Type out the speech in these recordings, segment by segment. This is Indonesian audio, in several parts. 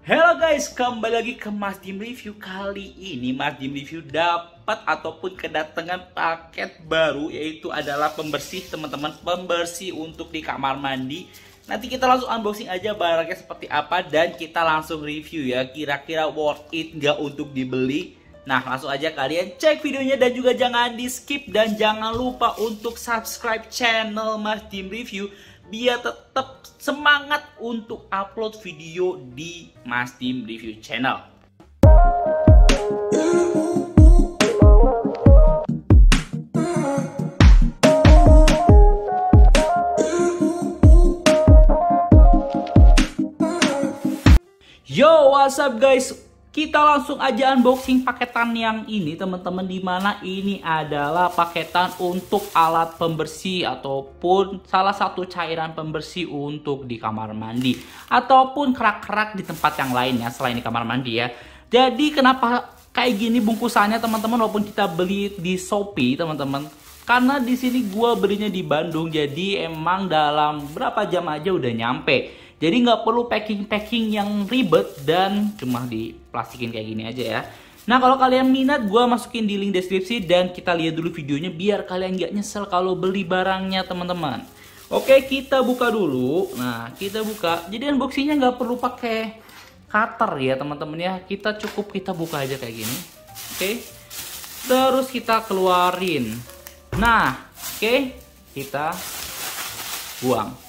Halo guys, kembali lagi ke Mas Dim Review. Kali ini Mas Dim Review dapat ataupun kedatangan paket baru, yaitu adalah pembersih teman-teman, pembersih untuk di kamar mandi. Nanti kita langsung unboxing aja barangnya seperti apa dan kita langsung review ya, kira-kira worth it nggak untuk dibeli. Nah langsung aja kalian cek videonya dan juga jangan di skip, dan jangan lupa untuk subscribe channel Mas Dim Review biar tetap semangat untuk upload video di Mas Dim Review channel. Yo, what's up guys? Kita langsung aja unboxing paketan yang ini teman-teman, dimana ini adalah paketan untuk alat pembersih ataupun salah satu cairan pembersih untuk di kamar mandi ataupun kerak-kerak di tempat yang lainnya selain di kamar mandi ya. Jadi kenapa kayak gini bungkusannya teman-teman, walaupun kita beli di Shopee teman-teman, karena di sini gua belinya di Bandung, jadi emang dalam berapa jam aja udah nyampe. Jadi nggak perlu packing yang ribet dan cuma diplastikin kayak gini aja ya. Nah kalau kalian minat, gue masukin di link deskripsi dan kita lihat dulu videonya biar kalian nggak nyesel kalau beli barangnya teman-teman. Oke, kita buka dulu. Nah kita buka. Jadi unboxingnya nggak perlu pakai cutter ya teman-teman ya. Kita buka aja kayak gini. Oke. Terus kita keluarin. Nah oke, kita buang.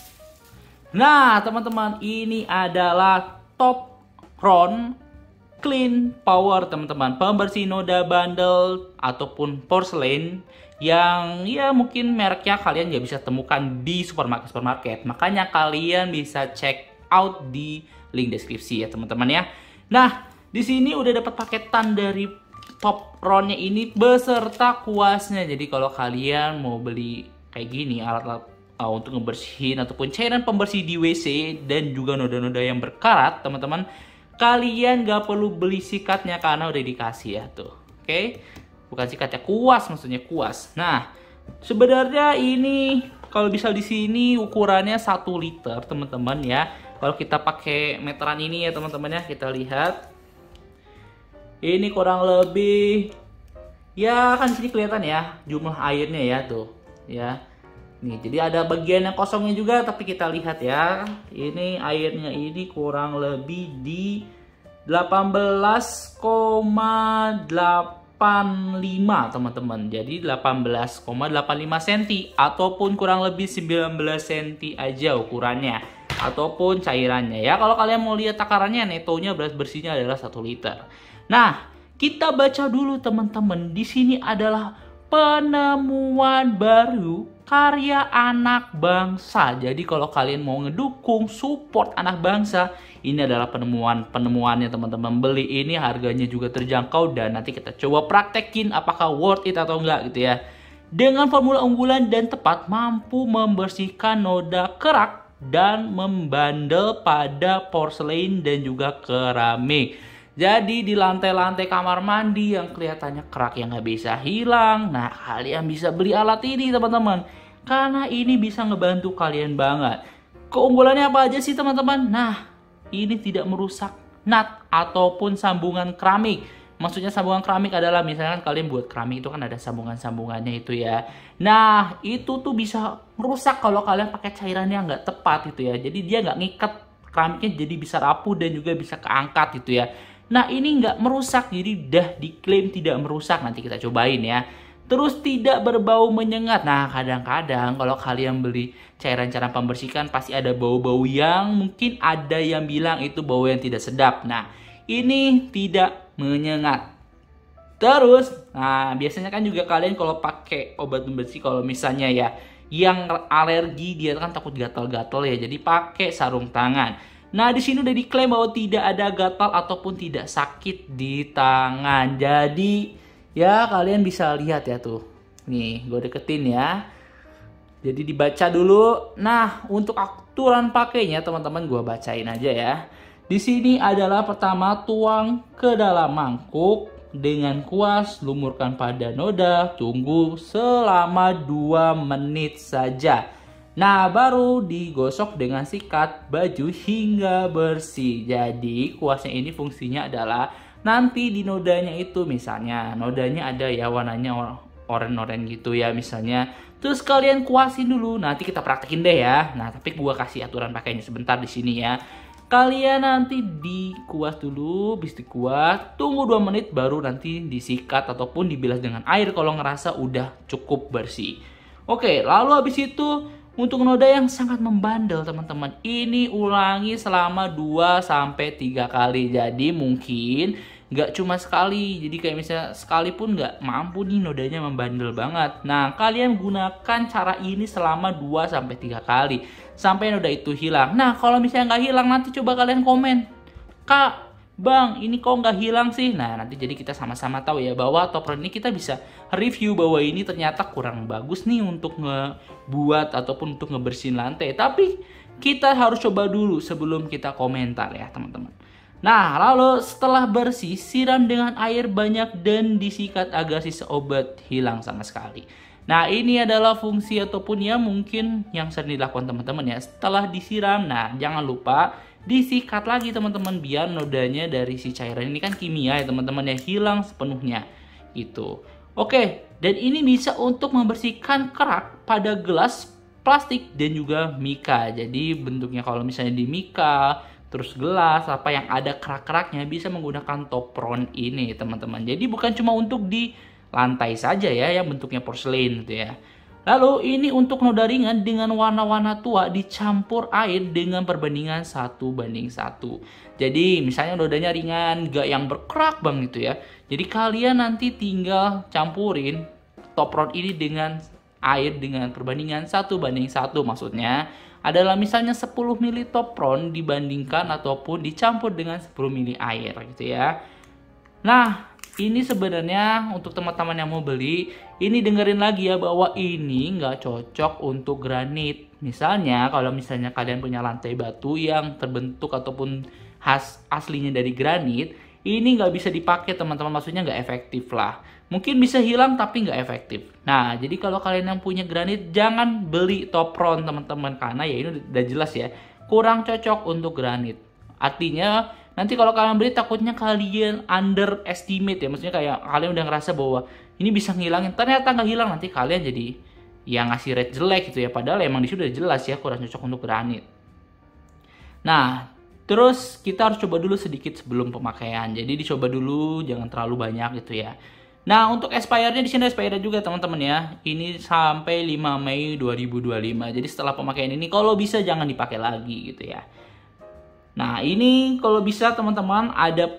Nah teman-teman, ini adalah Topron Clean Power teman-teman, pembersih noda bandel ataupun porselen yang ya mungkin mereknya kalian nggak bisa temukan di supermarket. Makanya kalian bisa check out di link deskripsi ya teman-teman ya. Nah di sini udah dapat paketan dari Topronnya ini beserta kuasnya. Jadi kalau kalian mau beli kayak gini alat-alat untuk ngebersihin ataupun cairan pembersih di WC dan juga noda-noda yang berkarat teman-teman, kalian gak perlu beli sikatnya karena udah dikasih ya tuh. Oke, bukan sikatnya, kuas, maksudnya kuas. Nah sebenarnya ini kalau bisa di sini ukurannya 1 liter teman-teman ya. Kalau kita pakai meteran ini ya teman-teman ya, kita lihat ini kurang lebih ya, kan sini kelihatan ya jumlah airnya ya tuh ya. Nih, jadi ada bagian yang kosongnya juga, tapi kita lihat ya. Ini airnya ini kurang lebih di 18,85 teman-teman. Jadi 18,85 cm ataupun kurang lebih 19 cm aja ukurannya ataupun cairannya ya. Kalau kalian mau lihat takarannya, netonya berat bersihnya adalah 1 liter. Nah, kita baca dulu teman-teman. Di sini adalah penemuan baru karya anak bangsa. Jadi kalau kalian mau ngedukung support anak bangsa, ini adalah penemuannya teman-teman. Beli ini harganya juga terjangkau dan nanti kita coba praktekin apakah worth it atau enggak gitu ya. Dengan formula unggulan dan tepat, mampu membersihkan noda kerak dan membandel pada porselen dan juga keramik. Jadi di lantai-lantai kamar mandi yang kelihatannya kerak yang nggak bisa hilang, nah kalian bisa beli alat ini teman-teman, karena ini bisa ngebantu kalian banget. Keunggulannya apa aja sih teman-teman? Nah ini tidak merusak nut ataupun sambungan keramik. Maksudnya sambungan keramik adalah misalkan kalian buat keramik itu kan ada sambungan-sambungannya itu ya. Nah itu tuh bisa merusak kalau kalian pakai cairan yang nggak tepat itu ya. Jadi dia nggak ngikat keramiknya, jadi bisa rapuh dan juga bisa keangkat gitu ya. Nah ini nggak merusak, jadi udah diklaim tidak merusak. Nanti kita cobain ya. Terus tidak berbau menyengat. Nah kadang-kadang kalau kalian beli cairan-cairan pembersihkan pasti ada bau-bau yang mungkin ada yang bilang itu bau yang tidak sedap. Nah ini tidak menyengat. Terus, nah biasanya kan juga kalian kalau pakai obat pembersih, kalau misalnya ya yang alergi, dia kan takut gatal-gatal ya, jadi pakai sarung tangan. Nah di sini udah diklaim bahwa tidak ada gatal ataupun tidak sakit di tangan. Jadi ya kalian bisa lihat ya tuh. Nih gue deketin ya. Jadi dibaca dulu. Nah untuk aturan pakainya teman-teman gue bacain aja ya. Di sini adalah pertama, tuang ke dalam mangkuk dengan kuas, lumurkan pada noda, tunggu selama 2 menit saja. Nah, baru digosok dengan sikat baju hingga bersih. Jadi, kuasnya ini fungsinya adalah nanti di nodanya itu, misalnya nodanya ada ya warnanya oranye-oranye gitu ya misalnya. Terus kalian kuasin dulu. Nanti kita praktekin deh ya. Nah, tapi gua kasih aturan pakainya sebentar di sini ya. Kalian nanti dikuas dulu, habis dikuas, tunggu 2 menit baru nanti disikat ataupun dibilas dengan air kalau ngerasa udah cukup bersih. Oke, lalu habis itu untuk noda yang sangat membandel teman-teman, ini ulangi selama 2-3 kali. Jadi mungkin nggak cuma sekali, jadi kayak misalnya sekali pun nggak mampu nih nodanya membandel banget. Nah, kalian gunakan cara ini selama 2-3 kali sampai noda itu hilang. Nah, kalau misalnya nggak hilang, nanti coba kalian komen, Kak, Bang, ini kok nggak hilang sih? Nah, nanti jadi kita sama-sama tahu ya bahwa top rod ini kita bisa review bahwa ini ternyata kurang bagus nih untuk ngebuat ataupun untuk ngebersihin lantai. Tapi kita harus coba dulu sebelum kita komentar ya teman-teman. Nah, lalu setelah bersih, siram dengan air banyak dan disikat agar sisa obat hilang sama sekali. Nah, ini adalah fungsi ataupun ya mungkin yang sering dilakukan teman-teman ya. Setelah disiram, nah jangan lupa disikat lagi teman-teman biar nodanya dari si cairan ini kan kimia ya teman-teman ya hilang sepenuhnya gitu. Oke, dan ini bisa untuk membersihkan kerak pada gelas, plastik dan juga mika. Jadi bentuknya kalau misalnya di mika terus gelas apa yang ada kerak-keraknya bisa menggunakan topron ini teman-teman. Jadi bukan cuma untuk di lantai saja ya yang bentuknya porselen gitu ya. Lalu ini untuk noda ringan dengan warna-warna tua dicampur air dengan perbandingan 1:1. Jadi misalnya nodanya ringan, gak yang berkerak bang gitu ya. Jadi kalian nanti tinggal campurin top rod ini dengan air dengan perbandingan 1:1. Maksudnya adalah misalnya 10 ml top rod dibandingkan ataupun dicampur dengan 10 ml air gitu ya. Nah, ini sebenarnya untuk teman-teman yang mau beli, ini dengerin lagi ya bahwa ini nggak cocok untuk granit. Misalnya kalau misalnya kalian punya lantai batu yang terbentuk ataupun aslinya dari granit, ini nggak bisa dipakai teman-teman, maksudnya nggak efektif lah. Mungkin bisa hilang tapi nggak efektif. Nah, jadi kalau kalian yang punya granit jangan beli topron teman-teman, karena ya ini udah jelas ya kurang cocok untuk granit. Artinya nanti kalau kalian beli takutnya kalian underestimate ya. Maksudnya kayak kalian udah ngerasa bahwa ini bisa ngilangin, ternyata nggak hilang, nanti kalian jadi yang ngasih rate jelek gitu ya. Padahal emang di sini udah jelas ya kurang cocok untuk granit. Nah, terus kita harus coba dulu sedikit sebelum pemakaian. Jadi dicoba dulu, jangan terlalu banyak gitu ya. Nah, untuk expirednya di sini expired juga teman-teman ya. Ini sampai 5 Mei 2025. Jadi setelah pemakaian ini kalau bisa jangan dipakai lagi gitu ya. Nah, ini kalau bisa teman-teman ada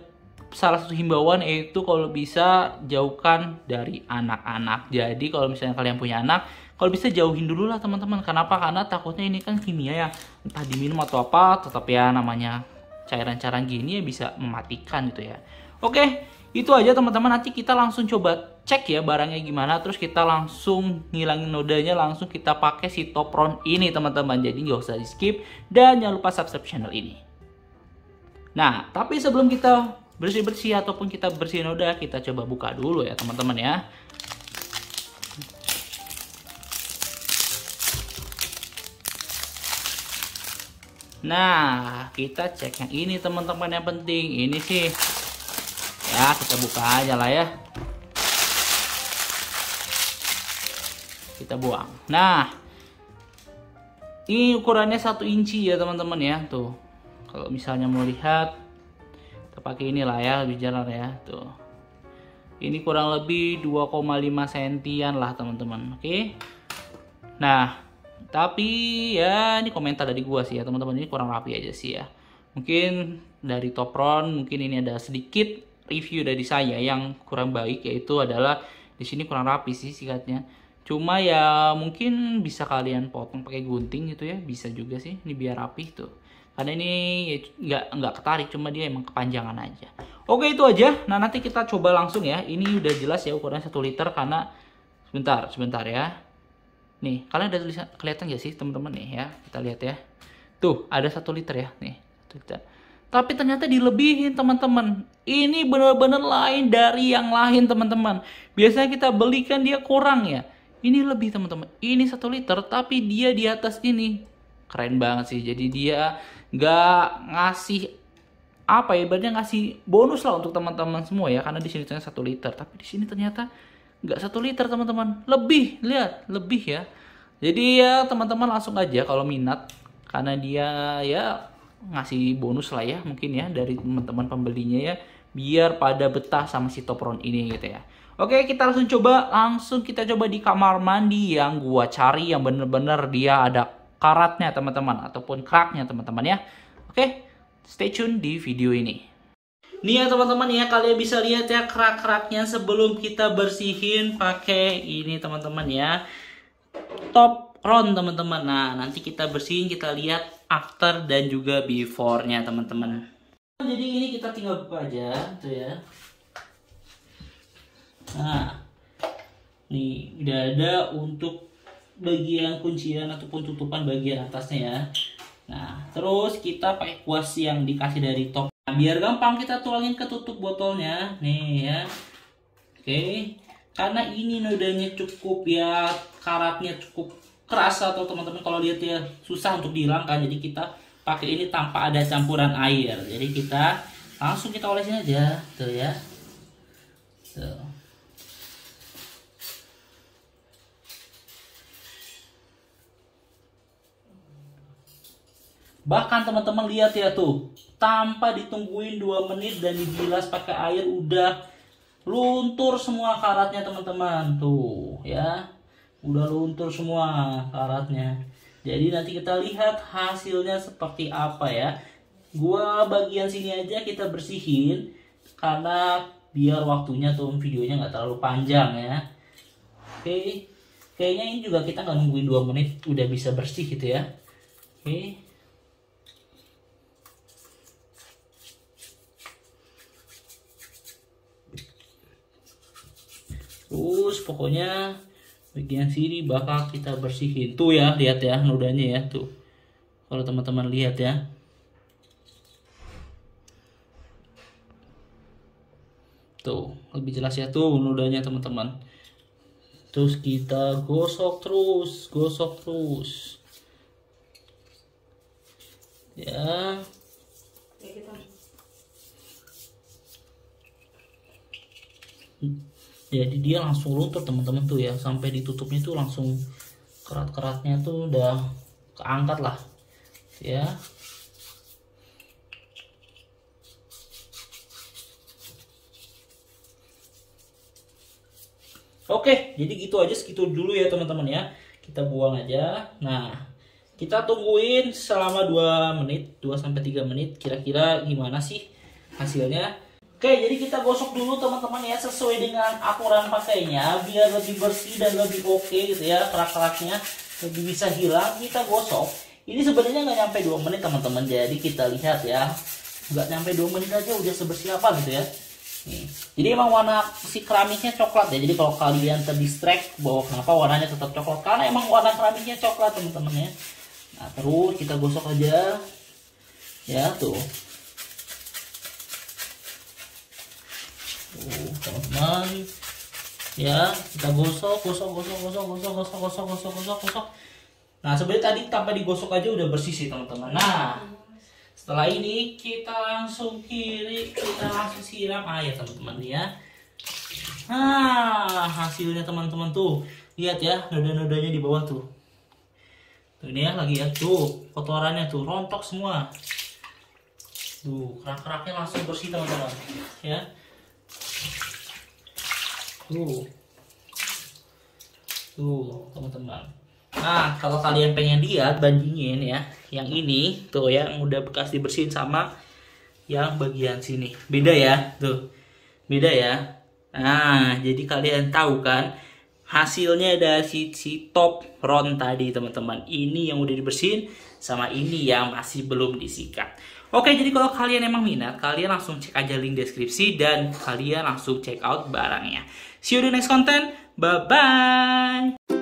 salah satu himbauan yaitu kalau bisa jauhkan dari anak-anak. Jadi kalau misalnya kalian punya anak, kalau bisa jauhin dulu lah teman-teman. Kenapa? Karena takutnya ini kan kimia ya, entah diminum atau apa, tetap ya namanya cairan-cairan gini ya bisa mematikan gitu ya. Oke, itu aja teman-teman. Nanti kita langsung coba cek ya barangnya gimana, terus kita langsung ngilangin nodanya, langsung kita pakai si topron ini teman-teman. Jadi nggak usah di skip dan jangan lupa subscribe channel ini. Nah, tapi sebelum kita bersih-bersih ataupun kita bersihin noda, kita coba buka dulu ya teman-teman ya. Nah, kita cek yang ini teman-teman, yang penting. Ini sih ya kita buka aja lah ya. Kita buang. Nah, ini ukurannya 1 inci ya teman-teman ya. Tuh. Kalau misalnya mau lihat, kita pakai inilah ya, lebih jalan ya. Tuh. Ini kurang lebih 2,5 sentian lah teman-teman. Oke. Nah, tapi ya ini komentar dari gua sih ya teman-teman, ini kurang rapi aja sih ya. Mungkin dari topron, mungkin ini ada sedikit review dari saya yang kurang baik, yaitu adalah di sini kurang rapi sih sikatnya. Cuma ya mungkin bisa kalian potong pakai gunting gitu ya, bisa juga sih. Ini biar rapi tuh. Karena ini ya, nggak ketarik, cuma dia emang kepanjangan aja. Oke, itu aja. Nah, nanti kita coba langsung ya. Ini udah jelas ya ukurannya 1 liter karena sebentar ya. Nih, kalian ada tulisan, kelihatan gak sih teman-teman nih ya? Kita lihat ya. Tuh, ada 1 liter ya. Nih, 1 liter. Tapi ternyata dilebihin teman-teman. Ini bener-bener lain dari yang lain teman-teman. Biasanya kita belikan dia kurang ya. Ini lebih teman-teman. Ini 1 liter tapi dia di atas ini. Keren banget sih. Jadi dia nggak ngasih apa ya, ibaratnya ngasih bonus lah untuk teman-teman semua ya, karena di sini ternyata 1 liter, tapi di sini ternyata nggak 1 liter teman-teman, lebih, lihat lebih ya. Jadi ya teman-teman langsung aja kalau minat, karena dia ya ngasih bonus lah ya mungkin ya dari teman-teman pembelinya ya, biar pada betah sama si Topron ini gitu ya. Oke, kita langsung kita coba di kamar mandi yang gua cari yang bener-bener dia ada karatnya teman-teman ataupun cracknya teman-teman ya. Oke, stay tune di video ini. Nih ya teman-teman ya, kalian bisa lihat ya kerak-keraknya sebelum kita bersihin pakai ini teman-teman ya, Topron teman-teman. Nah nanti kita bersihin, kita lihat after dan juga before-nya teman-teman. Jadi ini kita tinggal buka aja tuh ya. Nah nih udah ada untuk bagian kuncian ataupun tutupan bagian atasnya ya. Nah, terus kita pakai kuas yang dikasih dari Top. Nah, biar gampang kita tuangin ke tutup botolnya, nih ya. Oke, karena ini nodanya cukup ya, karatnya cukup keras atau teman-teman kalau lihat ya susah untuk dihilangkan. Jadi kita pakai ini tanpa ada campuran air. Jadi kita langsung kita olesin aja, tuh ya. Tuh. Bahkan teman-teman lihat ya tuh, tanpa ditungguin 2 menit dan dibilas pakai air udah luntur semua karatnya teman-teman. Tuh ya, udah luntur semua karatnya. Jadi nanti kita lihat hasilnya seperti apa ya. Gua bagian sini aja kita bersihin karena biar waktunya tuh videonya nggak terlalu panjang ya. Oke, kayaknya ini juga kita nggak nungguin 2 menit udah bisa bersih gitu ya. Oke. Terus pokoknya bagian sini bakal kita bersihin. Tuh ya, lihat ya nodanya ya tuh. Kalau teman-teman lihat ya. Tuh, lebih jelas ya tuh nodanya teman-teman. Terus kita gosok terus. Ya. Jadi dia langsung luntur teman-teman tuh ya, sampai ditutupnya tuh langsung kerat-keratnya tuh udah keangkat lah ya. Oke, jadi gitu aja, segitu dulu ya teman-teman ya, kita buang aja. Nah kita tungguin selama 2 menit, 2-3 menit, kira-kira gimana sih hasilnya. Oke, jadi kita gosok dulu teman-teman ya, sesuai dengan aturan pakainya biar lebih bersih dan lebih oke gitu ya, kerak-keraknya lebih bisa hilang. Kita gosok. Ini sebenarnya nggak nyampe 2 menit teman-teman. Jadi kita lihat ya, nggak nyampe 2 menit aja udah sebersih apa gitu ya. Nih. Jadi emang warna si keramiknya coklat ya. Jadi kalau kalian terdistract bahwa kenapa warnanya tetap coklat, karena emang warna keramiknya coklat teman-teman ya. Nah terus kita gosok aja ya tuh. Teman-teman ya, kita gosok. Nah sebenarnya tadi tanpa digosok aja udah bersih sih teman-teman. Nah setelah ini kita langsung siram air teman-teman ya. Nah hasilnya teman-teman tuh lihat ya, noda-nodanya di bawah tuh. Tuh ini ya lagi ya, tuh kotorannya tuh rontok semua. Tuh kerak-keraknya langsung bersih teman-teman ya. Tuh teman-teman. Nah kalau kalian pengen lihat bandingin ya, yang ini tuh ya, yang udah bekas dibersihin sama yang bagian sini, beda ya, tuh beda ya. Nah jadi kalian tahu kan hasilnya dari si Topron tadi teman-teman. Ini yang udah dibersihin sama ini yang masih belum disikat. Oke, jadi kalau kalian emang minat, kalian langsung cek aja link deskripsi dan kalian langsung check out barangnya. See you di next content. Bye-bye.